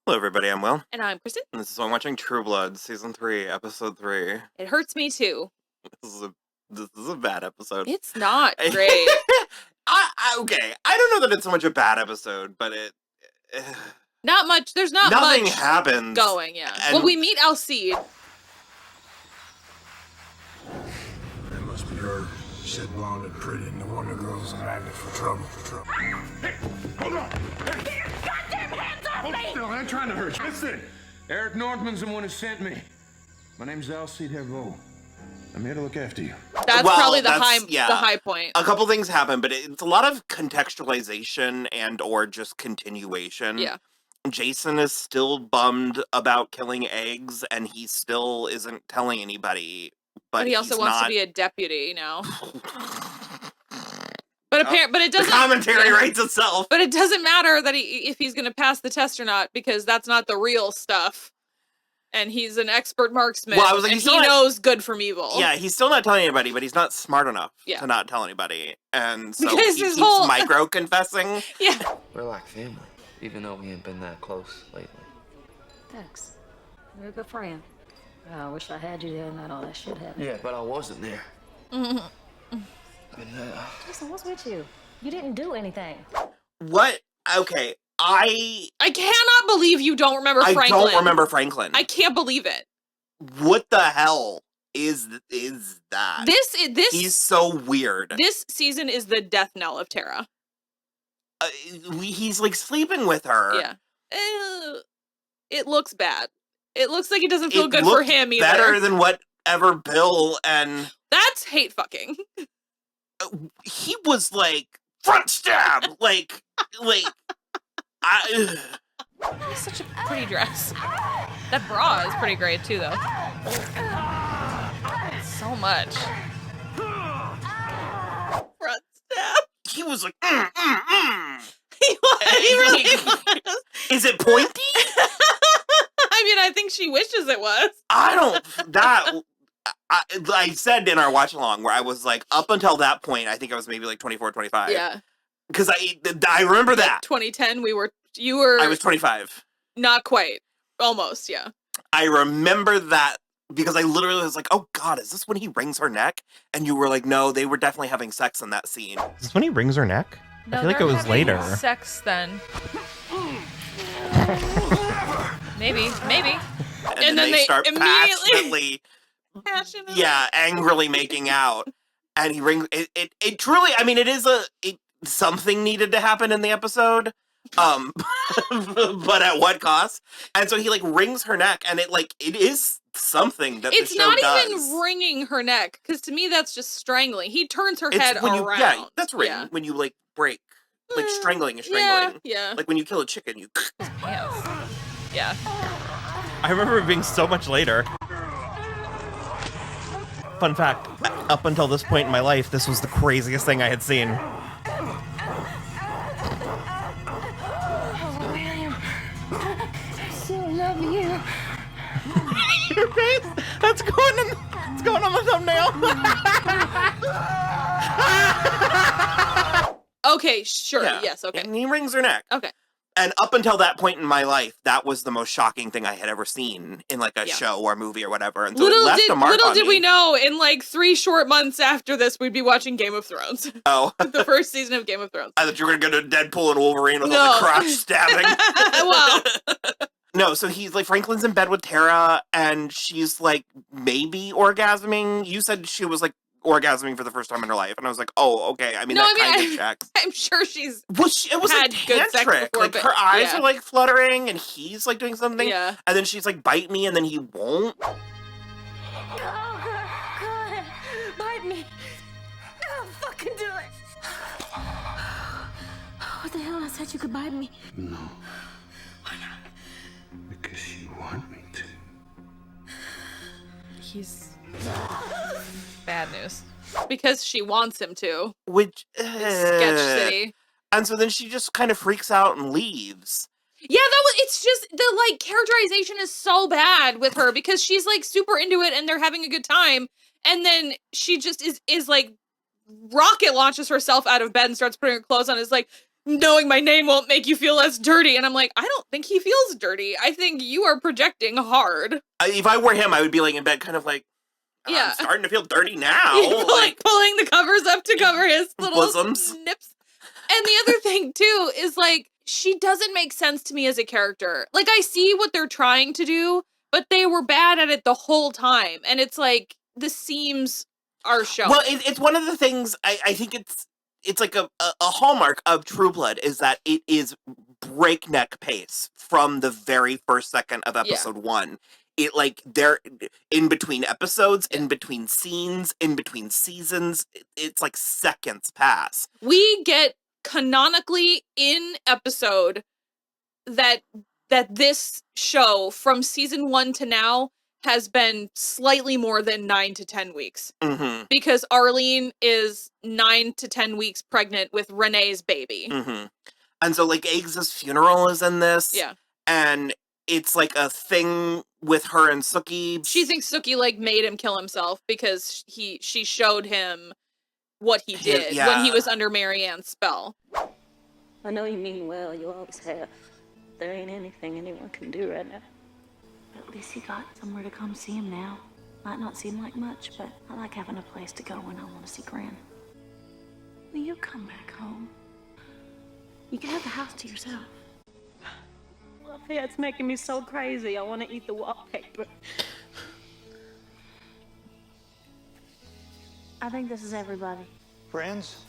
Hello, everybody. I'm Will. And I'm Kristen. And this is why I'm watching True Blood, Season 3, Episode 3. It hurts me too. This is a bad episode. It's not great. Okay, I don't know that it's so much a bad episode, but it... Not much. There's not nothing much happens. Going, yeah. And well, we meet Alcide. That must be her. She's blonde and pretty, and the Wonder Girl's a magnet for trouble. Hey, hold on! Get your goddamn hands off me! Still, I ain't trying to hurt you. Listen, Eric Nordman's the one who sent me. My name's Alcide Herbeau. I'm here to look after you. That's probably the high point. A couple things happen, but it's a lot of contextualization and or just continuation. Yeah. Jason is still bummed about killing eggs, and he still isn't telling anybody. But he also wants to be a deputy now. But it doesn't. The commentary writes itself. But it doesn't matter that if he's going to pass the test or not, because that's not the real stuff. And he's an expert marksman. Well, I was like, and he knows good from evil. Yeah, he's still not telling anybody, but he's not smart enough to not tell anybody. And so because he keeps micro-confessing. Yeah. We're like family, even though we ain't been that close lately. Thanks. You're a good friend. I wish I had you there and not all that shit happened. Yeah, but I wasn't there. Jason, what's with you? You didn't do anything. What? Okay, I cannot believe you don't remember Franklin. I don't remember Franklin. I can't believe it. What the hell is that? This he's so weird. This season is the death knell of Tara. He's like sleeping with her. Yeah. It looks bad. It looks like it doesn't feel good for him either. Better than whatever Bill and... That's hate fucking. He was like, front stab! like... That's such a pretty dress. That bra is pretty great too, though. So much. Front stab. He was like, He really was. Is it pointy? I mean, I think she wishes it was. I said in our watch along where I was like, up until that point, I think I was maybe like 24, 25. Yeah. Because I remember like that. 2010, you were. I was 25. Not quite. Almost, yeah. I remember that because I literally was like, oh God, is this when he wrings her neck? And you were like, no, they were definitely having sex in that scene. Is this when he wrings her neck? No, I feel like it was later. Sex then. Maybe. And then they start passionately, angrily making out. And he rings it truly, I mean, something needed to happen in the episode. But at what cost? And so he like wrings her neck, and it is something that it's the show not does. Even wringing her neck, because to me that's just strangling. He turns her head around. Yeah, that's right. When you like break, like strangling is strangling. Yeah. Like when you kill a chicken, you. Yeah. I remember it being so much later. Fun fact, up until this point in my life, this was the craziest thing I had seen. Oh, William. I still love you. Your face? That's going on the thumbnail. Okay, sure. Yeah. Yes, okay. And he wrings her neck. Okay. And up until that point in my life, that was the most shocking thing I had ever seen in like a show or movie or whatever. And so it left a mark on me. Little did we know, in like 3 short months after this, we'd be watching Game of Thrones. Oh. The first season of Game of Thrones. I thought you were going to go to Deadpool and Wolverine with all the crotch stabbing. Well. No, so he's like, Franklin's in bed with Tara, and she's like, maybe orgasming. You said she was like, orgasming for the first time in her life, and I was like, "Oh, okay." I mean, kind of checks. I'm sure she's. It was had like good sex tantric. before, like her eyes are like fluttering, and he's like doing something. Yeah. And then she's like, "Bite me," and then he won't. Go ahead, bite me. Oh, fucking do it. What the hell? I said you could bite me. No. Why not? Because you want me to. He's bad news. Because she wants him to. Which Sketch City. And so then she just kind of freaks out and leaves. Yeah, it's just the like characterization is so bad with her because she's like super into it and they're having a good time, and then she just is like rocket launches herself out of bed and starts putting her clothes on. Is like, knowing my name won't make you feel less dirty. And I'm like, I don't think he feels dirty. I think you are projecting hard. If I were him, I would be like in bed kind of like, I'm starting to feel dirty now. Like pulling the covers up to cover his little bosoms. Nips. And the other thing too is like, she doesn't make sense to me as a character. Like, I see what they're trying to do, but they were bad at it the whole time. And it's like, the seams are showing. Well, it's one of the things, I think it's like a hallmark of True Blood is that it is breakneck pace from the very first second of episode 1. It like, they're in between episodes, in between scenes, in between seasons, it's like seconds pass. We get canonically in episode that this show from season 1 to now has been slightly more than 9 to 10 weeks. Mm-hmm. Because Arlene is 9 to 10 weeks pregnant with Renee's baby. Mm-hmm. And so like Eggs' funeral is in this. Yeah. And it's like a thing with her and Sookie. She thinks Sookie like made him kill himself because she showed him what he did when he was under Marianne's spell. I know you mean well, you always have. There ain't anything anyone can do right now. But at least he got somewhere to come see him now. Might not seem like much, but I like having a place to go when I want to see Gran. Will you come back home? You can have the house to yourself. Lafayette's making me so crazy. I want to eat the wallpaper. I think this is everybody. Friends,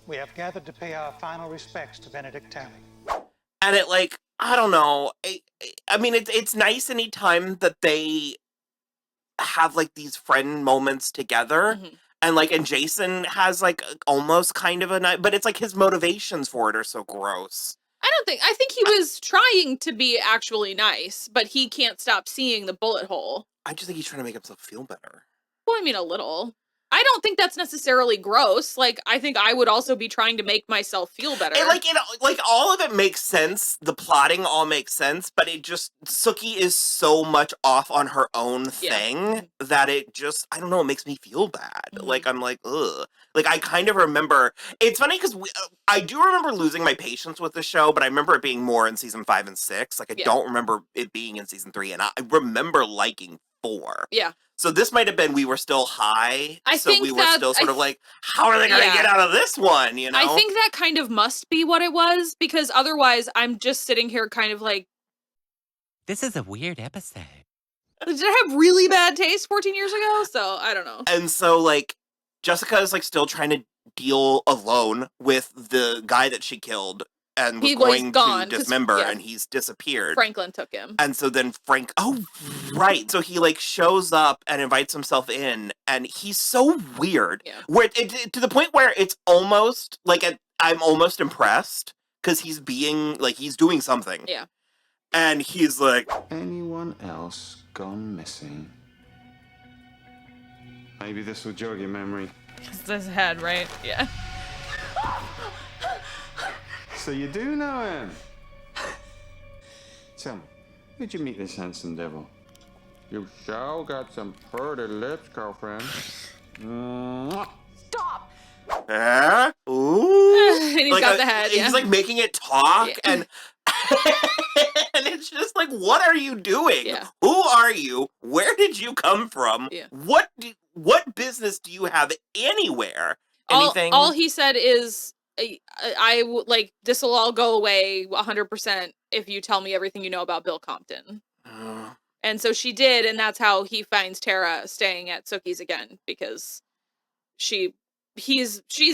we have gathered to pay our final respects to Benedict Talley. And it like, I don't know. I mean, it's nice anytime that they have like these friend moments together. Mm-hmm. And like, and Jason has like almost kind of a night, but it's like his motivations for it are so gross. I think he was trying to be actually nice, but he can't stop seeing the bullet hole. I just think he's trying to make himself feel better. Well, I mean, a little. I don't think that's necessarily gross. Like, I think I would also be trying to make myself feel better. And like all of it makes sense. The plotting all makes sense, but it just, Sookie is so much off on her own thing that it just, I don't know, it makes me feel bad. Mm-hmm. Like, I'm like, ugh. Like, I kind of remember, it's funny because I do remember losing my patience with the show, but I remember it being more in season 5 and 6. Like, I don't remember it being in season 3, and I remember liking 4. Yeah. So this might have been we were still high. I think we were still sort of like, how are they going to get out of this one? You know? I think that kind of must be what it was, because otherwise I'm just sitting here kind of like, this is a weird episode. Did I have really bad taste 14 years ago? So I don't know. And so like Jessica is like still trying to deal alone with the guy that she killed and was going to dismember, and he's disappeared. Franklin took him. And so then right. So he like shows up and invites himself in, and he's so weird. Yeah. Where to the point where it's almost like I'm almost impressed because he's being like, he's doing something. Yeah. And he's like, anyone else gone missing? Maybe this will jog your memory. It's his head, right? Yeah. So you do know him? Tell me, where'd you meet this handsome devil? You sure got some pretty lips, girlfriend. Stop! Ooh. And he's got the head, He's like making it talk, and and it's just like, what are you doing? Yeah. Who are you? Where did you come from? Yeah. What business do you have anywhere? Anything? All he said is, I like, this will all go away 100% if you tell me everything you know about Bill Compton. And so she did, and that's how he finds Tara staying at Sookie's again, because she's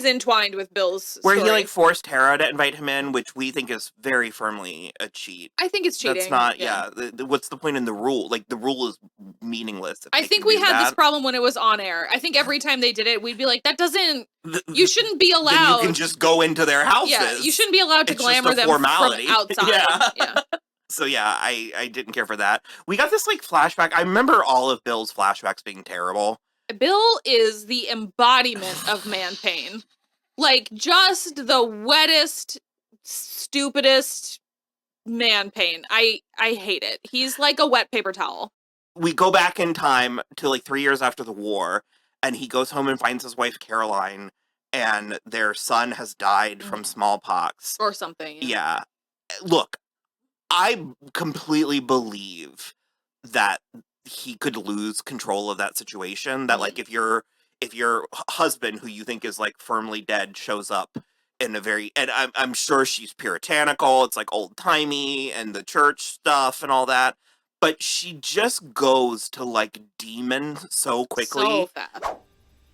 entwined with Bill's Where story. he like forced Tara to invite him in, which we think is very firmly a cheat. I think it's cheating. That's not, what's the point in the rule? Like, the rule is meaningless. I think we had this problem when it was on air. I think every time they did it, we'd be like, that doesn't, you shouldn't be allowed. Then you can just go into their houses. Yeah, you shouldn't be allowed to glamour them formality. from outside. Yeah. So yeah, I didn't care for that. We got this like flashback. I remember all of Bill's flashbacks being terrible. Bill is the embodiment of man pain. Like, just the wettest, stupidest man pain. I hate it. He's like a wet paper towel. We go back in time to like 3 years after the war, and he goes home and finds his wife Caroline, and their son has died from smallpox. Or something. Yeah. Look, I completely believe that he could lose control of that situation. That like if your husband, who you think is like firmly dead, shows up in a very, and I'm sure she's puritanical, it's like old timey and the church stuff and all that, but she just goes to like demon so quickly. So fast.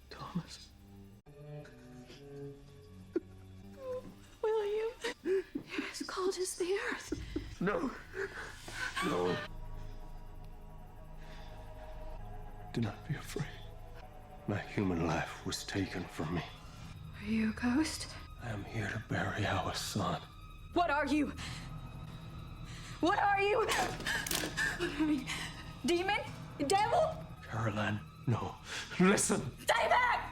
Thomas. William, you're as cold as the earth. No. No. Do not be afraid. My human life was taken from me. Are you a ghost? I am here to bury our son. What are you? What are you? What are you? Demon? Devil? Caroline, no. Listen. Stay back!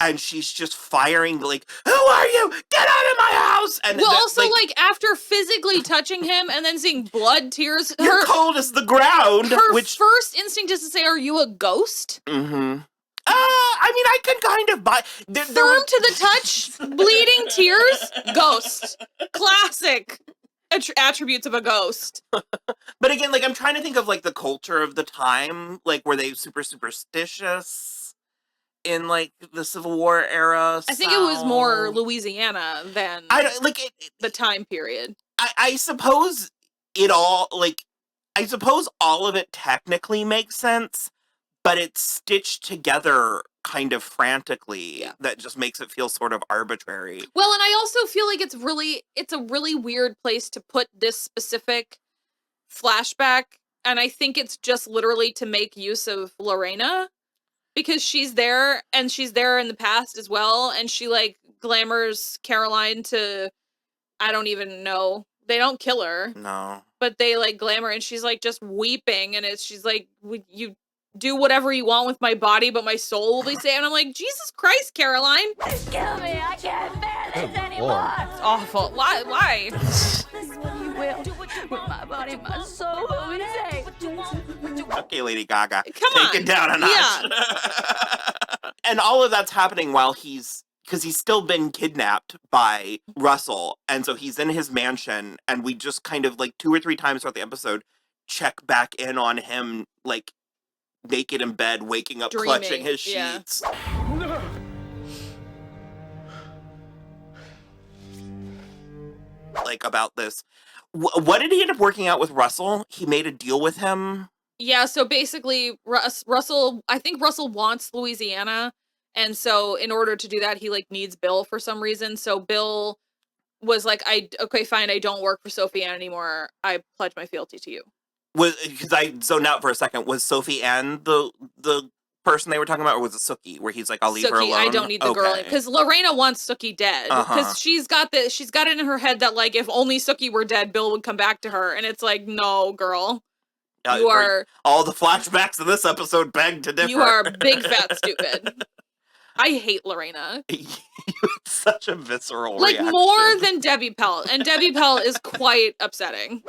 And she's just firing like, "Who are you? Get out of my house!" And well, also like after physically touching him and then seeing blood, tears, you're cold as the ground. Her Which first instinct is to say, "Are you a ghost?" Mm-hmm. I mean, I can kind of buy. Firm to the touch, bleeding, tears, ghost. Classic attributes of a ghost. But again, like I'm trying to think of like the culture of the time. Like, were they super superstitious in like the Civil War era? I think it was more Louisiana than the time period. I suppose it all like. I suppose all of it technically makes sense, but it's stitched together kind of frantically. Yeah. That just makes it feel sort of arbitrary. Well, and I also feel like it's a really weird place to put this specific flashback, and I think it's just literally to make use of Lorena, because she's there, and she's there in the past as well, and she like glamours Caroline to, I don't even know, they don't kill her. No. But they like glamour, and she's like just weeping, and she's like, you do whatever you want with my body, but my soul will be saved. And I'm like, Jesus Christ, Caroline. Kill me, I can't bear this anymore. It's awful. Why? You will. With my body, my soul will be saved. Okay, Lady Gaga. Come on. Take it down a notch. Yeah. And all of that's happening while because he's still been kidnapped by Russell. And so he's in his mansion, and we just kind of like 2 or 3 times throughout the episode check back in on him, like naked in bed, waking up, Dreaming. clutching his Yeah. sheets. Like about this. What did he end up working out with Russell? He made a deal with him? Yeah, so basically, Russell, I think Russell wants Louisiana, and so in order to do that, he like needs Bill for some reason. So Bill was like, okay, fine, I don't work for Sophie Ann anymore. I pledge my fealty to you. Because I zoned out for a second. Was Sophie Ann the person they were talking about, or was it Sookie, where he's like, I'll leave her Sookie, alone? I don't need the girl, because Lorena wants Sookie dead, because she's got it in her head that like if only Sookie were dead, Bill would come back to her, and it's like, no, girl, you are all the flashbacks of this episode beg to differ. You are big fat stupid. I hate Lorena. It's such a visceral like reaction. more than Debbie Pelt, and Debbie Pelt is quite upsetting.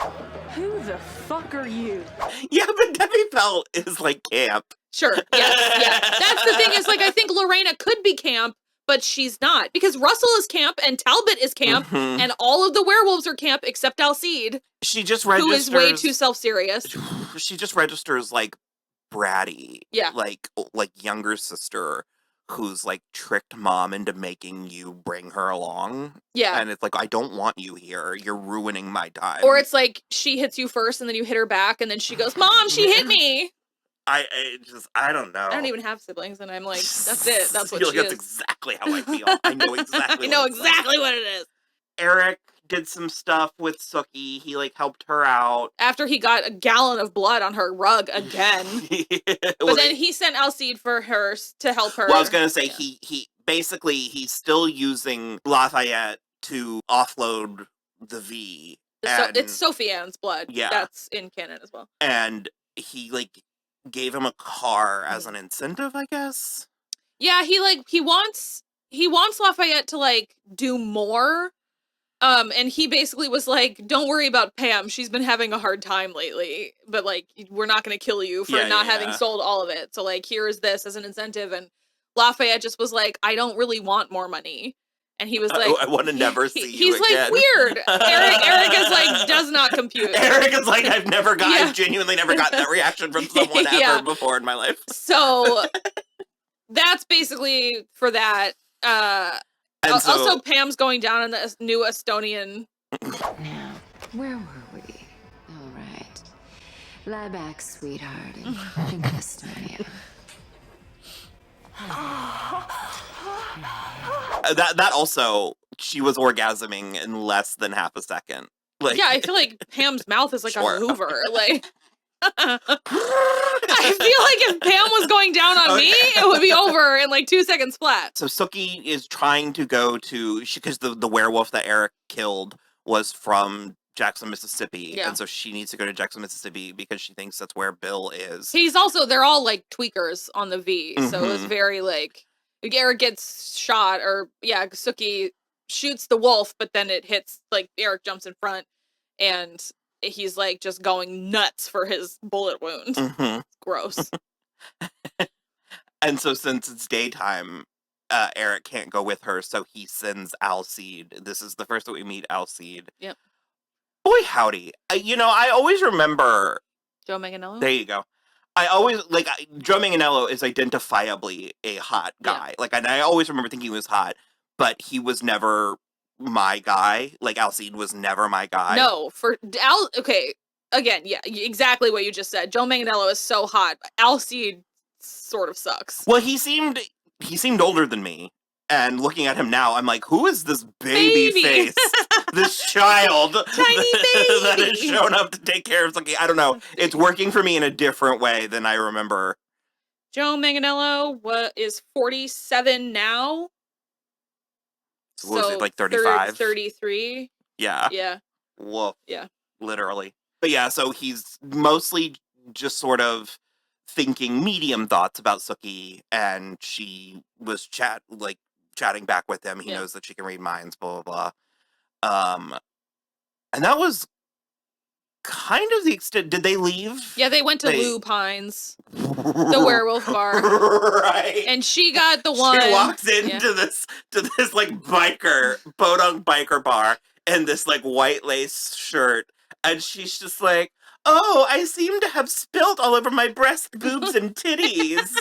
Who the fuck are you? Yeah, but Debbie Pelt is like camp. Sure, yes. That's the thing, is like I think Lorena could be camp, but she's not, because Russell is camp and Talbot is camp, and all of the werewolves are camp except Alcide. She just registers, who is way too self-serious. She just registers like bratty, like younger sister who's like tricked mom into making you bring her along. Yeah. And it's like, I don't want you here. You're ruining my time. Or it's like she hits you first and then you hit her back, and then she goes, Mom, she hit me. I don't know. I don't even have siblings, and I'm like, that's it. That's what I feel she like is. that's exactly how I feel. I know exactly. I know exactly what it is. Eric did some stuff with Sookie. He like helped her out after he got a gallon of blood on her rug again. But then he sent Alcide for her to help her. Well, I was gonna say he basically he's still using Lafayette to offload the V. It's Sophie Ann's blood. Yeah, that's in canon as well. And he like gave him a car as an incentive, I guess. Yeah, he wants Lafayette to like do more. And he basically was like, don't worry about Pam. She's been having a hard time lately, but like, we're not going to kill you for not having sold all of it. So like, here's this as an incentive, and Lafayette just was like, I don't really want more money. And he was like, I want to never see you he's again. Like, weird. Eric is like, does not compute. Eric is like, I've genuinely never gotten that reaction from someone ever before in my life. So that's basically for that. Also, Pam's going down in the new Estonian. Now, where were we? All right. Lie back, sweetheart, and think of Estonia. That also, she was orgasming in less than half a second. Like, yeah, I feel like Pam's mouth is like sure. a Hoover. Like, I feel like if Pam was going down on me, it would be over in like 2 seconds flat. So Sookie is trying to go to, because the werewolf that Eric killed was from Jackson, Mississippi. Yeah. And so she needs to go to Jackson, Mississippi because she thinks that's where Bill is. They're all like tweakers on the V. So it was very like, Eric gets shot, or Sookie shoots the wolf, but then it hits, like Eric jumps in front and he's like just going nuts for his bullet wound. Gross. And so since it's daytime, Eric can't go with her, so he sends Alcide. This is the first that we meet Alcide. Yep. Boy, howdy. I always remember... Joe Manganiello? There you go. I always, like, Joe Manganiello is identifiably a hot guy. Yeah. Like, and I always remember thinking he was hot, but he was never my guy. Like, Alcide was never my guy. No, okay, again, yeah, exactly what you just said. Joe Manganiello is so hot. Alcide sort of sucks. Well, he seemed older than me. And looking at him now, I'm like, who is this baby face? This child tiny baby that has shown up to take care of Sookie. I don't know. It's working for me in a different way than I remember. Joe Manganiello is 47 now. So was it like 35? 33. Yeah. Yeah. Whoa. Yeah. Literally. But yeah, so he's mostly just sort of thinking medium thoughts about Sookie, and she was chatting back with him. He knows that she can read minds, blah, blah, blah. And that was kind of the extent. Did they leave? Yeah, they went to Lou Pines, the werewolf bar. Right. And she got the one. She walks into this like podunk biker bar in this like white lace shirt, and she's just like, oh, I seem to have spilt all over my breast, boobs, and titties.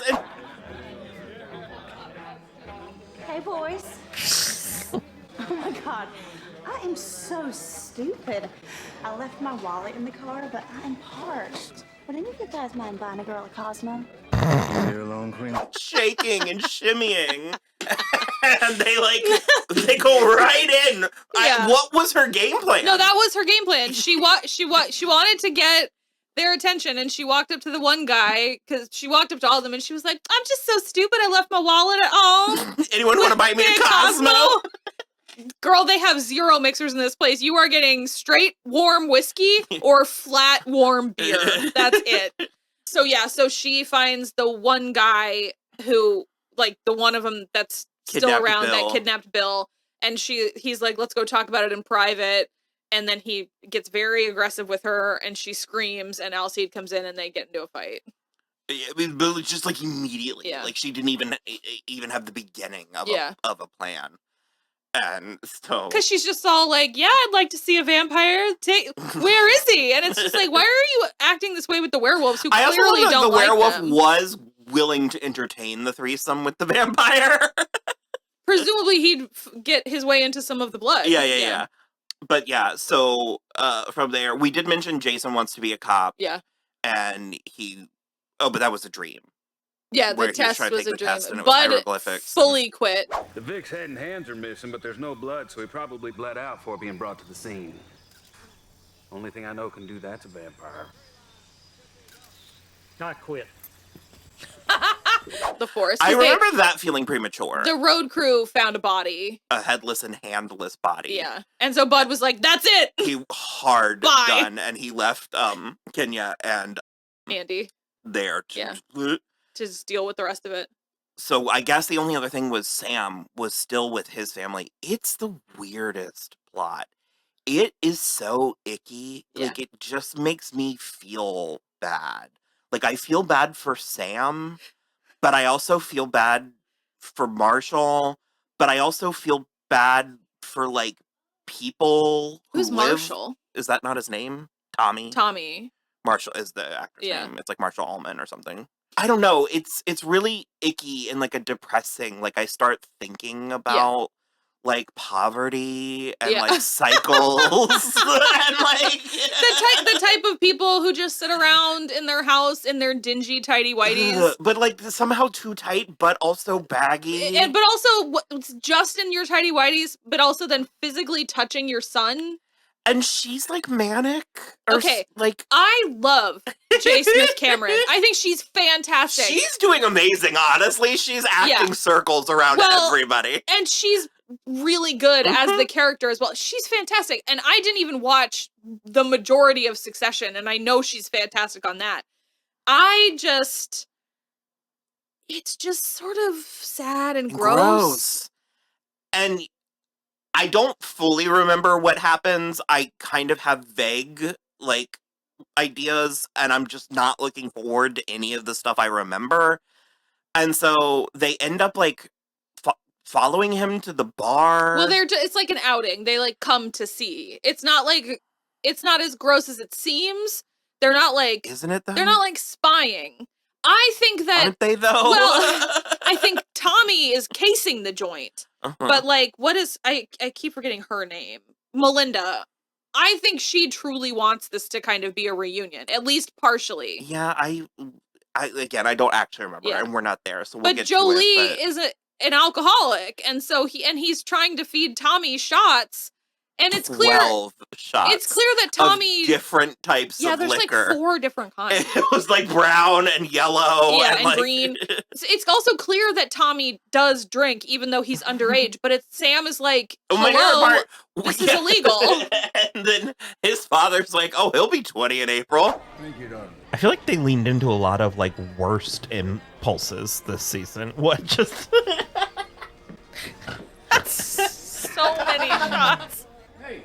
Hey, boys. Oh, my God. I am so stupid. I left my wallet in the car, but I am parched. Would any of you guys mind buying a girl a Cosmo? You're alone, Queen. Shaking and shimmying. And they go right in. Yeah. What was her game plan? No, that was her game plan. She wanted to get their attention, and she walked up to the one guy, because she walked up to all of them, and she was like, I'm just so stupid, I left my wallet at home. Anyone want to buy me a Cosmo? Girl, they have 0 mixers in this place. You are getting straight warm whiskey or flat warm beer. That's it. So she finds the one guy who, like, the one of them that's still around that kidnapped Bill, and he's like, let's go talk about it in private. And then he gets very aggressive with her, and she screams, and Alcide comes in, and they get into a fight. I mean, but just like immediately, Yeah. like she didn't even have the beginning of a plan, and so because she's just all like, yeah, I'd like to see a vampire. Where is he? And it's just like, why are you acting this way with the werewolves who clearly don't like them? The werewolf was willing to entertain the threesome with the vampire. Presumably, he'd get his way into some of the blood. Yeah. But yeah, so from there, we did mention Jason wants to be a cop. Yeah. And but that was a dream. Yeah, the test was a dream. Bud fully quit. The Vic's head and hands are missing, but there's no blood, so he probably bled out before being brought to the scene. Only thing I know can do that's a vampire. I quit. The forest. I remember that feeling premature. The road crew found a body. A headless and handless body. Yeah. And so Bud was like, that's it! He hard done, and he left Kenya and Andy there to just deal with the rest of it. So I guess the only other thing was Sam was still with his family. It's the weirdest plot. It is so icky. Yeah. Like, it just makes me feel bad. Like, I feel bad for Sam, but I also feel bad for Marshall, but I also feel bad for like people who Who's live. Marshall? Is that not his name? Tommy? Tommy. Marshall is the actor's name. It's like Marshall Allman or something. I don't know. It's really icky and like a depressing. Like I start thinking about like poverty and like cycles and like the type of people who just sit around in their house in their dingy tidy whities, but like somehow too tight, but also baggy, and but also just in your tidy whities, but also then physically touching your son. And she's like manic. Okay, like I love J. Smith Cameron. I think she's fantastic. She's doing amazing, honestly. She's acting circles around everybody. And she's really good as the character as well. She's fantastic. And I didn't even watch the majority of Succession, and I know she's fantastic on that. It's just sort of sad and gross. And I don't fully remember what happens. I kind of have vague, like, ideas, and I'm just not looking forward to any of the stuff I remember. And so they end up, like, following him to the bar. Well, it's like an outing. They, like, come to see. It's not as gross as it seems. They're not, like... Isn't it, though? They're not, like, spying. I think that... Aren't they, though? Well, I think Tommy is casing the joint. But, like, what is... I keep forgetting her name. Melinda. I think she truly wants this to kind of be a reunion. At least partially. Yeah, I don't actually remember. And we're not there, so we'll get Jolie to it. But is an alcoholic. And so he's trying to feed Tommy shots. And it's clear... 12 shots. It's clear that Tommy... Of different types of there's liquor. Like 4 different kinds. It was like brown and yellow. Yeah, and like... green. It's also clear that Tommy does drink, even though he's underage. But Sam is like, hello, this is illegal. And then his father's like, oh, he'll be 20 in April. Thank you, darling. I feel like they leaned into a lot of like worst impulses this season. What just... So many shots. Hey,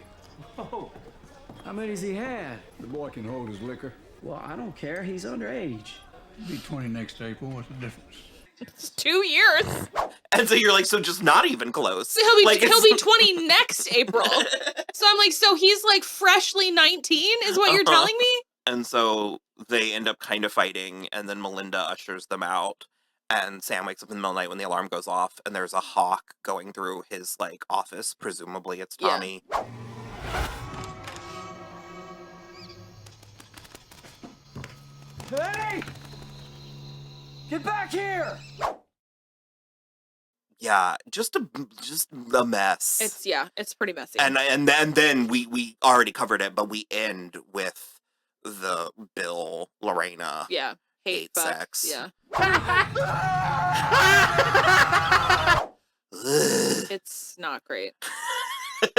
how many's he had? The boy can hold his liquor. Well, I don't care. He's underage. He'll be 20 next April. What's the difference? It's 2 years. And so you're like, so just not even close. So he'll be 20 next April. So I'm like, so he's like freshly 19 is what you're telling me? And so they end up kind of fighting, and then Melinda ushers them out. And Sam wakes up in the middle of the night when the alarm goes off, and there's a hawk going through his, like, office. Presumably it's Tommy. Hey! Get back here! Yeah, just a mess. It's pretty messy. And then we already covered it, but we end with the Bill Lorena hate sex. Yeah. It's not great. Like,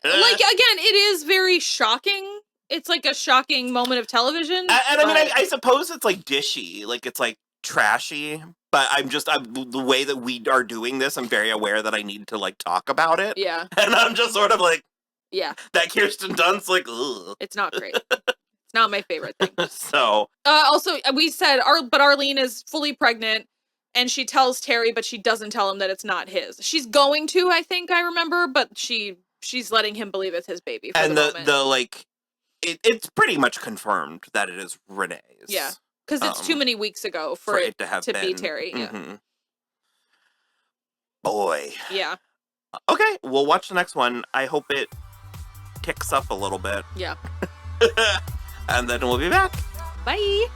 again, it is very shocking. It's like a shocking moment of television. And I mean, I suppose it's like dishy, like it's like trashy, but I'm the way that we are doing this, I'm very aware that I need to like talk about it. Yeah. And I'm just sort of like, that Kirsten Dunst, like, ugh. It's not great. It's not my favorite thing. So. Also, we said, but Arlene is fully pregnant, and she tells Terry, but she doesn't tell him that it's not his. She's going to, I think I remember, but she's letting him believe it's his baby for the moment. The like, it's pretty much confirmed that it is Renee's. Yeah, because it's too many weeks ago for it to be Terry. Yeah. Boy. Yeah. Okay, we'll watch the next one. I hope it ticks up a little bit. Yeah. And then we'll be back. Bye.